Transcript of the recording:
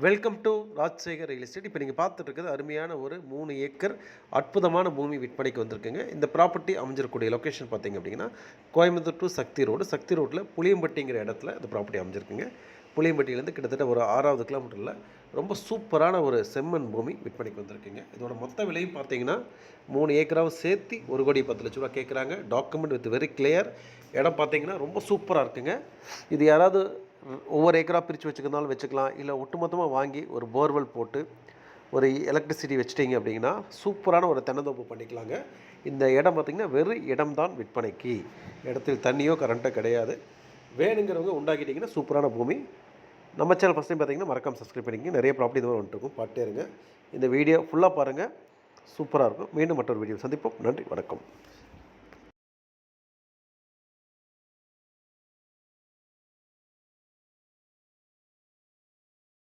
Welcome to Rajasekar real estate. இப்போ நீங்கள் பார்த்துட்டு இருக்கிறது அருமையான ஒரு 3 ஏக்கர் அற்புதமான பூமி விற்பனைக்கு வந்திருக்குங்க. இந்த ப்ராப்பர்ட்டி அமைஞ்சிருக்கக்கூடிய லொக்கேஷன் பார்த்தீங்க அப்படின்னா கோயம்புத்தூர் டு சக்தி ரோட்டில் புளியம்பட்டிங்கிற இடத்துல இந்த ப்ராப்பர்ட்டி அமைஞ்சிருக்குங்க. புளியம்பட்டியிலேருந்து கிட்டத்தட்ட ஒரு 6வது கிலோமீட்டரில் ரொம்ப சூப்பரான ஒரு செம்மண் பூமி விற்பனைக்கு வந்திருக்குங்க. இதோட மொத்த விலையும் பார்த்தீங்கன்னா 3 ஏக்கராவும் சேர்த்து 1,10,00,000 கேட்குறாங்க. Document with very clear. இடம் பார்த்தீங்கன்னா ரொம்ப சூப்பராக இருக்குங்க. இது யாராவது ஒவ்வொரு ஏக்கராக பிரித்து வச்சுக்கிறதாலும் வச்சுக்கலாம், இல்லை ஒட்டுமொத்தமாக வாங்கி ஒரு போர்வெல் போட்டு ஒரு எலக்ட்ரிசிட்டி வச்சுட்டிங்க அப்படின்னா சூப்பரான ஒரு தென்னந்தோப்பு பண்ணிக்கலாங்க. இந்த இடம் பார்த்திங்கன்னா வெறும் இடம்தான் விற்பனைக்கு. இடத்தில் தண்ணியோ கரண்ட்டோ கிடையாது. வேணுங்கிறவங்க உண்டாக்கிட்டிங்கன்னா சூப்பரான பூமி. நம்ம சேனல் ஃபஸ்ட் டைம் பார்த்திங்கன்னா மறக்காம சப்ஸ்கிரைப் பண்ணிக்கங்க. நிறைய ப்ராப்பர்ட்டி இது மாதிரி வந்துட்டுருக்கும், பார்த்துட்டே இருங்க. இந்த வீடியோ ஃபுல்லாக பாருங்கள், சூப்பராக இருக்கும். மீண்டும் மற்றொரு வீடியோ சந்திப்போம். நன்றி, வணக்கம்.